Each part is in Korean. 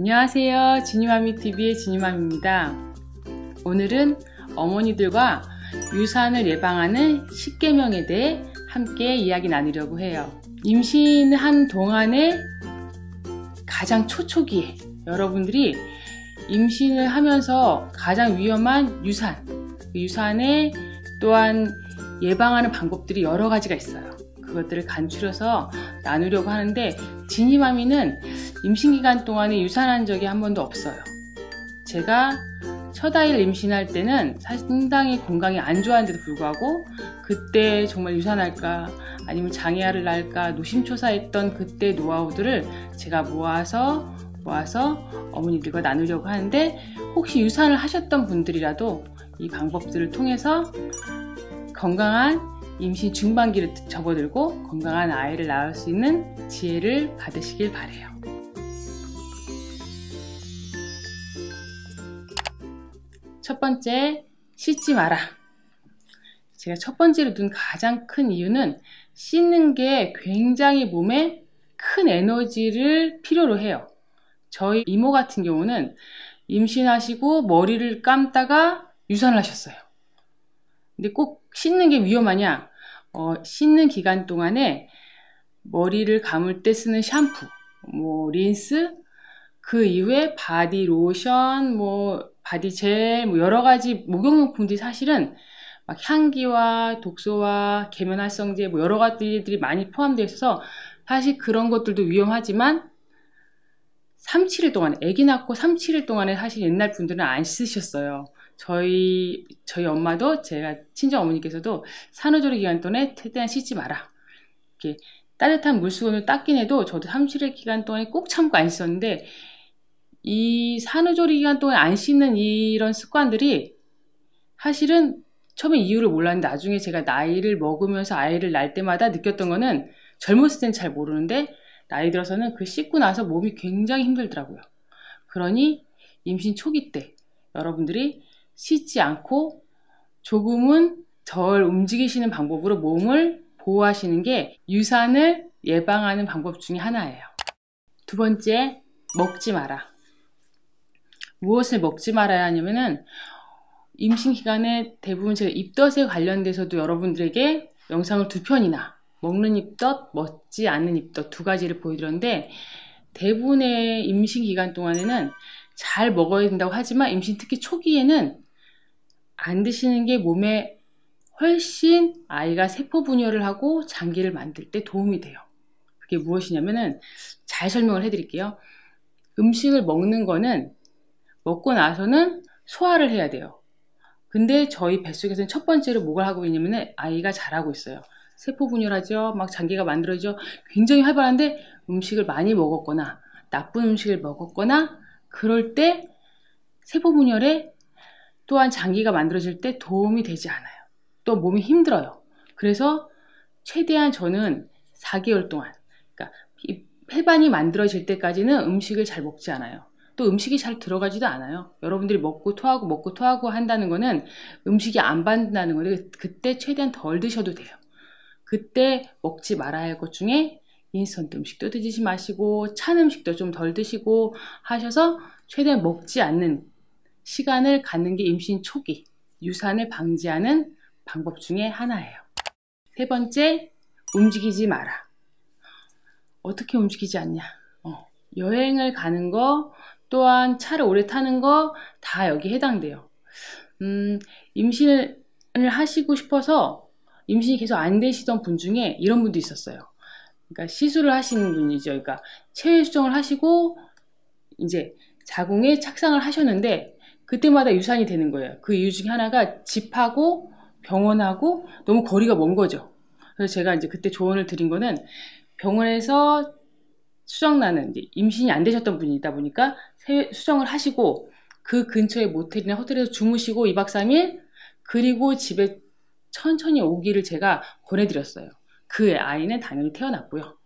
안녕하세요. 지니맘미TV의 지니맘입니다. 오늘은 어머니들과 유산을 예방하는 10계명에 대해 함께 이야기 나누려고 해요. 임신한 동안에 가장 초초기에 여러분들이 임신을 하면서 가장 위험한 유산에 또한 예방하는 방법들이 여러 가지가 있어요. 그것들을 간추려서 나누려고 하는데, 지니맘이는 임신기간 동안에 유산한 적이 한 번도 없어요. 제가 첫 아이를 임신할 때는 상당히 건강이 안 좋았는데도 불구하고 그때 정말 유산할까 아니면 장애아를 낳을까 노심초사했던 그때 노하우들을 제가 모아서 어머니들과 나누려고 하는데, 혹시 유산을 하셨던 분들이라도 이 방법들을 통해서 건강한 임신 중반기를 접어들고 건강한 아이를 낳을 수 있는 지혜를 받으시길 바라요. 첫 번째, 씻지 마라. 제가 첫 번째로 둔 가장 큰 이유는 씻는 게 굉장히 몸에 큰 에너지를 필요로 해요. 저희 이모 같은 경우는 임신하시고 머리를 감다가 유산을 하셨어요. 근데 꼭 씻는 게 위험하냐? 씻는 기간 동안에 머리를 감을 때 쓰는 샴푸, 린스, 그 이후에 바디 로션, 바디 젤, 여러 가지 목욕용품들이 사실은 막 향기와 독소와 계면활성제 여러 가지들이 많이 포함되어 있어서 사실 그런 것들도 위험하지만 3-7일 동안, 아기 낳고 3-7일 동안에 사실 옛날 분들은 안 쓰셨어요. 저희 엄마도, 제가 친정 어머니께서도 산후조리 기간 동안에 최대한 씻지 마라. 이렇게 따뜻한 물수건을 닦긴 해도 저도 3-7일 기간 동안에 꼭 참고 안 씻었는데, 이 산후조리 기간 동안 안 씻는 이런 습관들이 사실은 처음에 이유를 몰랐는데 나중에 제가 나이를 먹으면서 아이를 낳을 때마다 느꼈던 거는, 젊었을 땐 잘 모르는데 나이 들어서는 그 씻고 나서 몸이 굉장히 힘들더라고요. 그러니 임신 초기 때 여러분들이 씻지 않고 조금은 덜 움직이시는 방법으로 몸을 보호하시는 게 유산을 예방하는 방법 중에 하나예요. 두 번째, 먹지 마라. 무엇을 먹지 말아야 하냐면은, 임신 기간에 대부분 제가 입덧에 관련돼서도 여러분들에게 영상을 2편이나 먹는 입덧, 먹지 않는 입덧 2가지를 보여드렸는데, 대부분의 임신 기간 동안에는 잘 먹어야 된다고 하지만 임신 특히 초기에는 안 드시는 게 몸에 훨씬 아이가 세포 분열을 하고 장기를 만들 때 도움이 돼요. 그게 무엇이냐면은, 잘 설명을 해드릴게요. 음식을 먹는 거는 먹고 나서는 소화를 해야 돼요. 근데 저희 뱃속에서는 첫 번째로 뭘 하고 있냐면은 아이가 자라고 있어요. 세포 분열하죠. 막 장기가 만들어지죠. 굉장히 활발한데 음식을 많이 먹었거나 나쁜 음식을 먹었거나 그럴 때 세포 분열에 또한 장기가 만들어질 때 도움이 되지 않아요. 또 몸이 힘들어요. 그래서 최대한 저는 4개월 동안, 그러니까 폐반이 만들어질 때까지는 음식을 잘 먹지 않아요. 또 음식이 잘 들어가지도 않아요. 여러분들이 먹고 토하고 한다는 거는 음식이 안 받는다는 거예요. 그때 최대한 덜 드셔도 돼요. 그때 먹지 말아야 할 것 중에 인스턴트 음식도 드시지 마시고 찬 음식도 좀 덜 드시고 하셔서 최대한 먹지 않는 시간을 갖는 게 임신 초기 유산을 방지하는 방법 중에 하나예요. 세 번째, 움직이지 마라. 어떻게 움직이지 않냐? 여행을 가는 거, 또한 차를 오래 타는 거 다 여기 해당돼요. 임신을 하시고 싶어서 임신이 계속 안 되시던 분 중에 이런 분도 있었어요. 그러니까 시술을 하시는 분이죠. 그러니까 체외 수정을 하시고 이제 자궁에 착상을 하셨는데 그때마다 유산이 되는 거예요. 그 이유 중에 하나가 집하고 병원하고 너무 거리가 먼 거죠. 그래서 제가 이제 그때 조언을 드린 거는, 병원에서 수정나는 임신이 안 되셨던 분이다 보니까 수정을 하시고 그 근처에 모텔이나 호텔에서 주무시고 2박 3일 그리고 집에 천천히 오기를 제가 권해드렸어요. 그 아이는 당연히 태어났고요.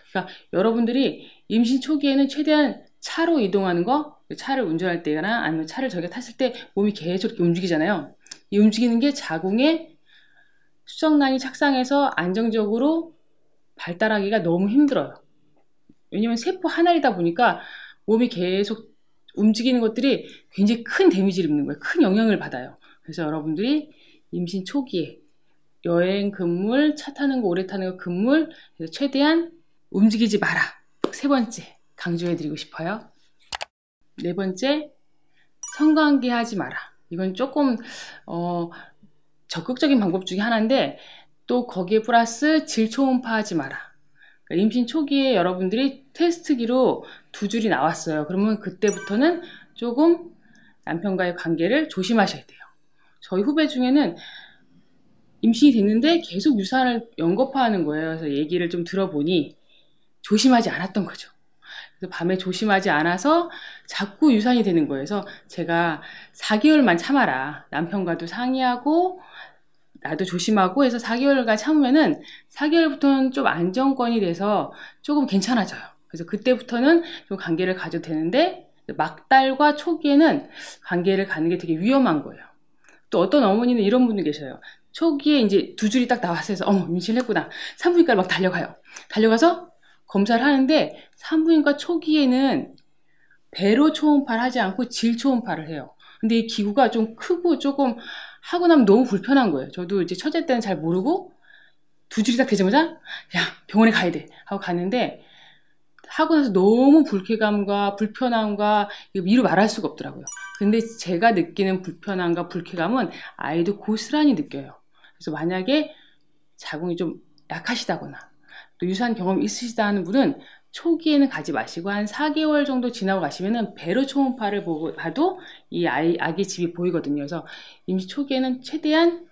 그러니까 여러분들이 임신 초기에는 최대한 차로 이동하는 거, 차를 운전할 때나 아니면 차를 저희가 탔을 때 몸이 계속 이렇게 움직이잖아요. 이 움직이는 게 자궁에 수정란이 착상해서 안정적으로 발달하기가 너무 힘들어요. 왜냐면 세포 하나이다 보니까 몸이 계속 움직이는 것들이 굉장히 큰 데미지를 입는 거예요. 큰 영향을 받아요. 그래서 여러분들이 임신 초기에 여행 금물, 차 타는 거 오래 타는 거 금물, 그래서 최대한 움직이지 마라. 세 번째 강조해드리고 싶어요. 네 번째, 성관계 하지 마라. 이건 조금 적극적인 방법 중에 하나인데 또 거기에 플러스 질초음파 하지 마라. 그러니까 임신 초기에 여러분들이 테스트기로 2줄이 나왔어요. 그러면 그때부터는 조금 남편과의 관계를 조심하셔야 돼요. 저희 후배 중에는 임신이 됐는데 계속 유산을 연거파하는 거예요. 그래서 얘기를 좀 들어보니 조심하지 않았던 거죠. 그래서 밤에 조심하지 않아서 자꾸 유산이 되는 거예요. 그래서 제가 4개월만 참아라. 남편과도 상의하고 나도 조심하고 해서 4개월간 참으면은 4개월부터는 좀 안정권이 돼서 조금 괜찮아져요. 그래서 그때부터는 좀 관계를 가져도 되는데 막달과 초기에는 관계를 갖는 게 되게 위험한 거예요. 또 어떤 어머니는 이런 분도 계셔요. 초기에 이제 2줄이 딱 나왔어요. 그래서 어머 임신을 했구나. 산부인과를 막 달려가요. 달려가서 검사를 하는데 산부인과 초기에는 배로 초음파를 하지 않고 질 초음파를 해요. 근데 이 기구가 좀 크고 조금 하고 나면 너무 불편한 거예요. 저도 이제 첫째 때는 잘 모르고 2줄이 딱 되자마자 야 병원에 가야 돼 하고 갔는데 하고 나서 너무 불쾌감과 불편함과 이루 말할 수가 없더라고요. 근데 제가 느끼는 불편함과 불쾌감은 아이도 고스란히 느껴요. 그래서 만약에 자궁이 좀 약하시다거나 또 유산 경험이 있으시다 하는 분은 초기에는 가지 마시고 한 4개월 정도 지나고 가시면은 배로 초음파를 봐도 이 아기 집이 보이거든요. 그래서 임신 초기에는 최대한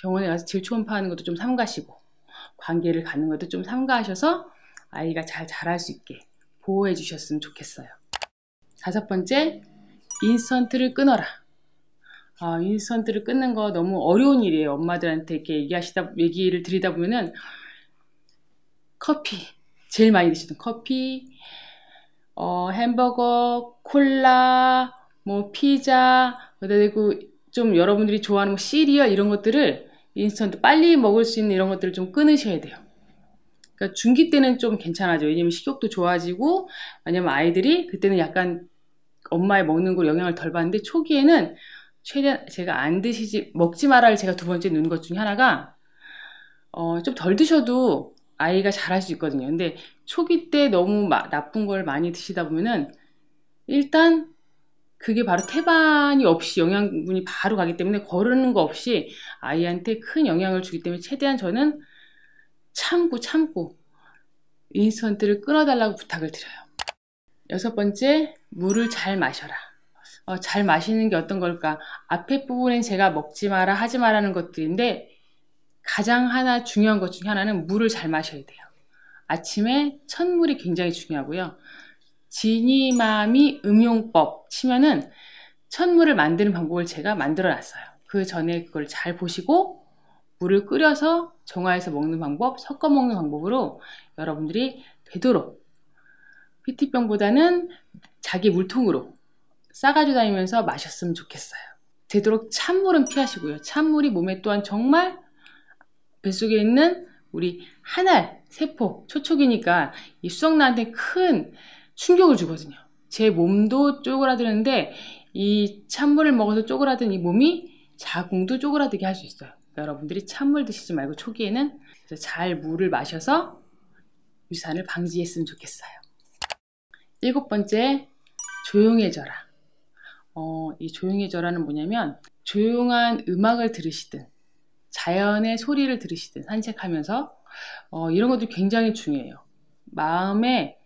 병원에 가서 질 초음파하는 것도 좀 삼가시고 관계를 갖는 것도 좀 삼가하셔서 아이가 잘 자랄 수 있게 보호해 주셨으면 좋겠어요. 5번째, 인스턴트를 끊어라. 인스턴트를 끊는 거 너무 어려운 일이에요. 엄마들한테 이렇게 얘기를 드리다 보면은 커피, 제일 많이 드시던 커피, 햄버거, 콜라, 뭐 피자, 그리고 좀 여러분들이 좋아하는 뭐 시리얼 이런 것들을 인스턴트 빨리 먹을 수 있는 이런 것들을 좀 끊으셔야 돼요. 그러니까 중기 때는 좀 괜찮아져. 왜냐면 식욕도 좋아지고, 왜냐면 아이들이 그때는 약간 엄마의 먹는 걸 영향을 덜 받는데 초기에는 최대한 제가 먹지 마라를 제가 2번째 넣은 것 중에 하나가 좀 덜 드셔도 아이가 자랄 수 있거든요. 근데 초기 때 너무 나쁜 걸 많이 드시다 보면은 일단 그게 바로 태반이 없이 영양분이 바로 가기 때문에 거르는 거 없이 아이한테 큰 영향을 주기 때문에 최대한 저는 참고 인스턴트를 끊어달라고 부탁을 드려요. 6번째, 물을 잘 마셔라. 잘 마시는 게 어떤 걸까? 앞에 부분엔 제가 먹지 마라, 하지 마라는 것들인데 가장 중요한 것 중에 하나는 물을 잘 마셔야 돼요. 아침에 첫물이 굉장히 중요하고요. 지니마미 음용법 치면은 첫물을 만드는 방법을 제가 만들어 놨어요. 그 전에 그걸 잘 보시고 물을 끓여서 정화해서 먹는 방법, 섞어 먹는 방법으로 여러분들이 되도록 PT병보다는 자기 물통으로 싸가지고 다니면서 마셨으면 좋겠어요. 되도록 찬물은 피하시고요. 찬물이 몸에 또한 정말 뱃속에 있는 우리 한알, 세포, 초촉이니까 이 수정란한테 큰 충격을 주거든요. 제 몸도 쪼그라드는데 이 찬물을 먹어서 쪼그라든 이 몸이 자궁도 쪼그라들게 할 수 있어요. 그러니까 여러분들이 찬물 드시지 말고 초기에는 잘 물을 마셔서 유산을 방지했으면 좋겠어요. 7번째, 조용해져라. 이 조용해져라는 뭐냐면 조용한 음악을 들으시든 자연의 소리를 들으시든 산책하면서 이런 것도 굉장히 중요해요. 마음에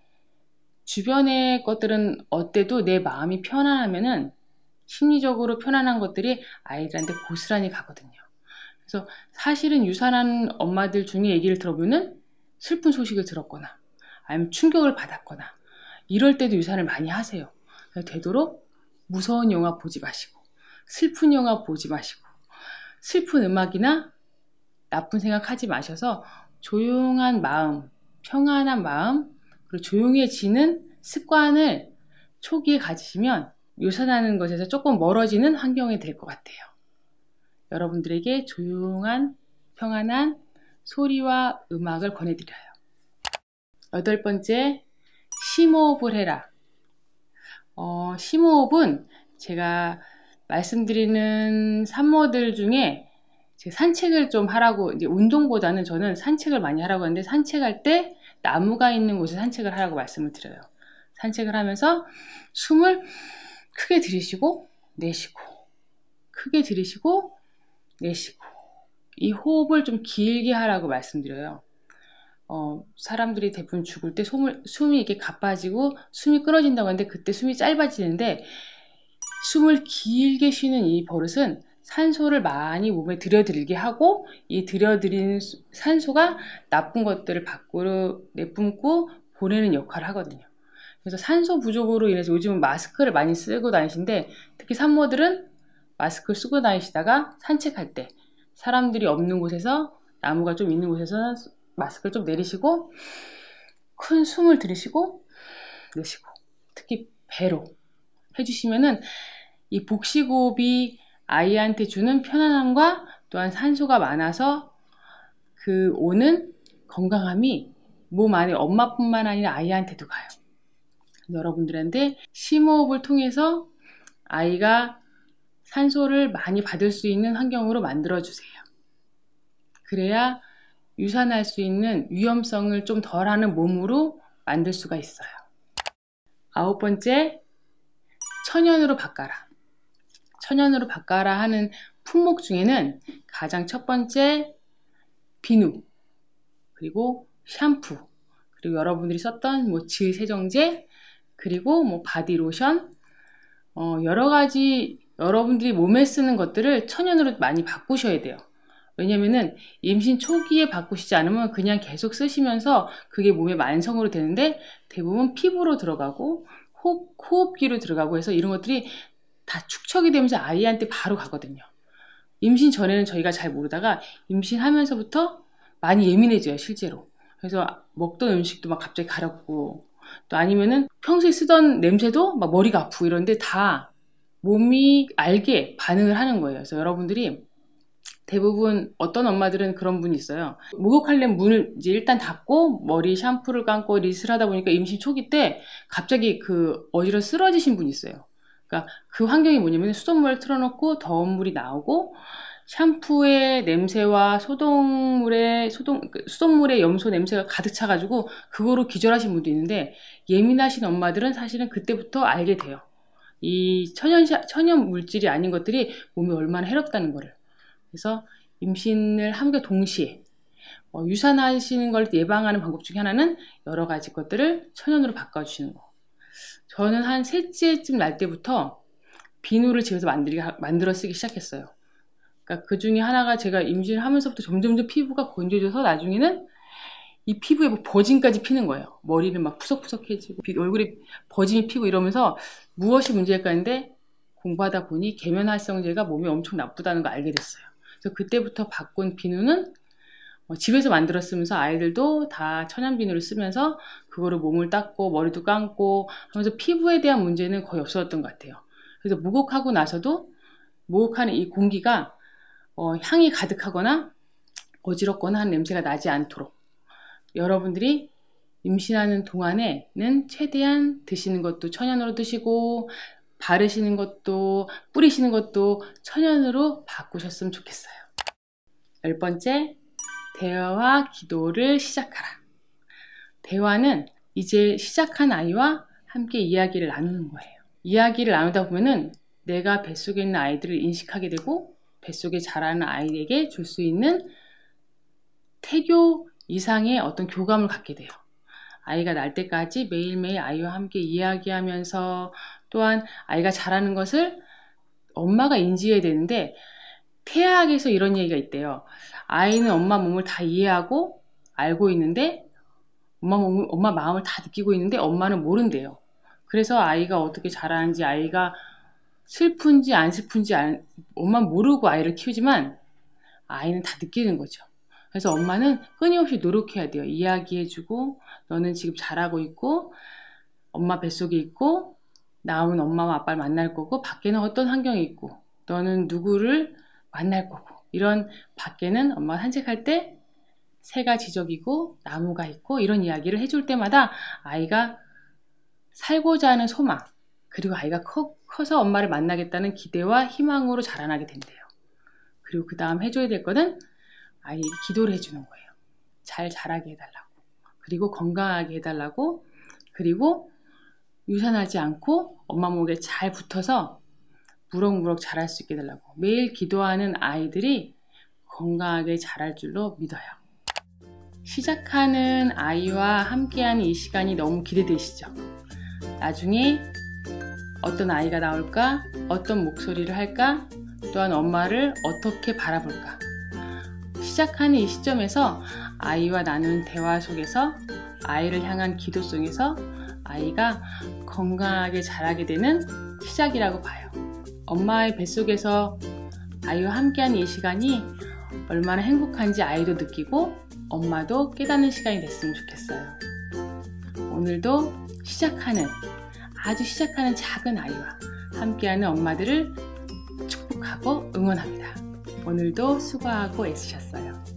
주변의 것들은 어때도 내 마음이 편안하면은 심리적으로 편안한 것들이 아이들한테 고스란히 가거든요. 그래서 사실은 유산한 엄마들 중에 얘기를 들어보면 슬픈 소식을 들었거나 아니면 충격을 받았거나 이럴 때도 유산을 많이 하세요. 그래서 되도록 무서운 영화 보지 마시고 슬픈 영화 보지 마시고 슬픈 음악이나 나쁜 생각하지 마셔서 조용한 마음, 평안한 마음, 그리고 조용해지는 습관을 초기에 가지시면 유산하는 것에서 조금 멀어지는 환경이 될 것 같아요. 여러분들에게 조용한 평안한 소리와 음악을 권해드려요. 8번째, 심호흡을 해라. 심호흡은 제가 말씀드리는 산모들 중에 제 산책을 좀 하라고, 이제 운동보다는 저는 산책을 많이 하라고 하는데, 산책할 때 나무가 있는 곳에 산책을 하라고 말씀을 드려요. 산책을 하면서 숨을 크게 들이쉬고 내쉬고, 크게 들이쉬고 내쉬고, 이 호흡을 좀 길게 하라고 말씀드려요. 사람들이 대부분 죽을 때 숨이 이렇게 가빠지고 숨이 끊어진다고 하는데, 그때 숨이 짧아지는데, 숨을 길게 쉬는 이 버릇은 산소를 많이 몸에 들여들게 하고, 이 들여들인 산소가 나쁜 것들을 밖으로 내뿜고 보내는 역할을 하거든요. 그래서 산소 부족으로 인해서 요즘은 마스크를 많이 쓰고 다니시는데, 특히 산모들은 마스크를 쓰고 다니시다가 산책할 때 사람들이 없는 곳에서, 나무가 좀 있는 곳에서는 마스크를 좀 내리시고 큰 숨을 들이쉬고 내쉬고, 특히 배로 해주시면은 이 복식호흡이 아이한테 주는 편안함과 또한 산소가 많아서 그 오는 건강함이 몸 안에 엄마뿐만 아니라 아이한테도 가요. 여러분들한테 심호흡을 통해서 아이가 산소를 많이 받을 수 있는 환경으로 만들어주세요. 그래야 유산할 수 있는 위험성을 좀 덜하는 몸으로 만들 수가 있어요. 9번째, 천연으로 바꿔라. 천연으로 바꿔라 하는 품목 중에는 가장 첫 번째, 비누, 그리고 샴푸, 그리고 여러분들이 썼던 질 세정제, 그리고 바디로션, 여러 가지 여러분들이 몸에 쓰는 것들을 천연으로 많이 바꾸셔야 돼요. 왜냐면은 임신 초기에 바꾸시지 않으면 그냥 계속 쓰시면서 그게 몸에 만성으로 되는데, 대부분 피부로 들어가고 호흡기로 들어가고 해서 이런 것들이 다 축적이 되면서 아이한테 바로 가거든요. 임신 전에는 저희가 잘 모르다가 임신하면서부터 많이 예민해져요, 실제로. 그래서 먹던 음식도 막 갑자기 가렵고, 또 아니면은 평소에 쓰던 냄새도 막 머리가 아프고, 이런데 다 몸이 알게 반응을 하는 거예요. 그래서 여러분들이 대부분 어떤 엄마들은 그런 분이 있어요. 목욕하려면 문을 이제 일단 닫고 머리 샴푸를 감고 릿을 하다 보니까 임신 초기 때 갑자기 어지러 쓰러지신 분이 있어요. 그러니까 그 환경이 뭐냐면 수돗물을 틀어놓고 더운 물이 나오고 샴푸의 냄새와 수돗물의 염소 냄새가 가득 차가지고 그거로 기절하신 분도 있는데, 예민하신 엄마들은 사실은 그때부터 알게 돼요. 이 천연 물질이 아닌 것들이 몸에 얼마나 해롭다는 거를. 그래서 임신을 함께 동시에 유산하시는 걸 예방하는 방법 중에 하나는 여러 가지 것들을 천연으로 바꿔주시는 거. 저는 한 셋째쯤 날 때부터 비누를 집에서 만들어 쓰기 시작했어요. 그러니까 그 중에 하나가, 제가 임신을 하면서부터 점점 피부가 건조해져서 나중에는 이 피부에 버짐까지 피는 거예요. 머리는 막 푸석푸석해지고 얼굴에 버짐이 피고 이러면서 무엇이 문제일까 했는데, 공부하다 보니 계면활성제가 몸에 엄청 나쁘다는 걸 알게 됐어요. 그래서 그때부터 바꾼 비누는 집에서 만들어 쓰면서 아이들도 다 천연 비누를 쓰면서 그거로 몸을 닦고 머리도 감고 하면서 피부에 대한 문제는 거의 없어졌던 것 같아요. 그래서 목욕하고 나서도 목욕하는 이 공기가 향이 가득하거나 어지럽거나 하는 냄새가 나지 않도록, 여러분들이 임신하는 동안에는 최대한 드시는 것도 천연으로 드시고 바르시는 것도 뿌리시는 것도 천연으로 바꾸셨으면 좋겠어요. 10번째, 대화와 기도를 시작하라. 대화는 이제 시작한 아이와 함께 이야기를 나누는 거예요. 이야기를 나누다 보면은 내가 뱃속에 있는 아이들을 인식하게 되고, 뱃속에 자라는 아이에게 줄 수 있는 태교 이상의 어떤 교감을 갖게 돼요. 아이가 날 때까지 매일매일 아이와 함께 이야기하면서, 또한 아이가 자라는 것을 엄마가 인지해야 되는데, 태아학에서 이런 얘기가 있대요. 아이는 엄마 몸을 다 이해하고 알고 있는데, 엄마 마음을 다 느끼고 있는데 엄마는 모른대요. 그래서 아이가 어떻게 자라는지, 아이가 슬픈지 안 슬픈지 엄마는 모르고 아이를 키우지만 아이는 다 느끼는 거죠. 그래서 엄마는 끊임없이 노력해야 돼요. 이야기해주고, 너는 지금 잘하고 있고, 엄마 뱃속에 있고, 나오면 엄마와 아빠를 만날 거고, 밖에는 어떤 환경이 있고, 너는 누구를 만날 거고, 이런 밖에는 엄마가 산책할 때 새가 지저귀고 나무가 있고, 이런 이야기를 해줄 때마다 아이가 살고자 하는 소망, 그리고 아이가 커서 엄마를 만나겠다는 기대와 희망으로 자라나게 된대요. 그리고 그 다음 해줘야 될 거는 아이에게 기도를 해주는 거예요. 잘 자라게 해달라고. 그리고 건강하게 해달라고. 그리고 유산하지 않고 엄마 목에 잘 붙어서 무럭무럭 자랄 수 있게 해달라고. 매일 기도하는 아이들이 건강하게 자랄 줄로 믿어요. 시작하는 아이와 함께하는 이 시간이 너무 기대되시죠? 나중에 어떤 아이가 나올까? 어떤 목소리를 할까? 또한 엄마를 어떻게 바라볼까? 시작하는 이 시점에서 아이와 나눈 대화 속에서 아이를 향한 기도 속에서 아이가 건강하게 자라게 되는 시작이라고 봐요. 엄마의 뱃속에서 아이와 함께하는 이 시간이 얼마나 행복한지 아이도 느끼고 엄마도 깨닫는 시간이 됐으면 좋겠어요. 오늘도 아주 시작하는 작은 아이와 함께하는 엄마들을 축복하고 응원합니다. 오늘도 수고하고 애쓰셨어요.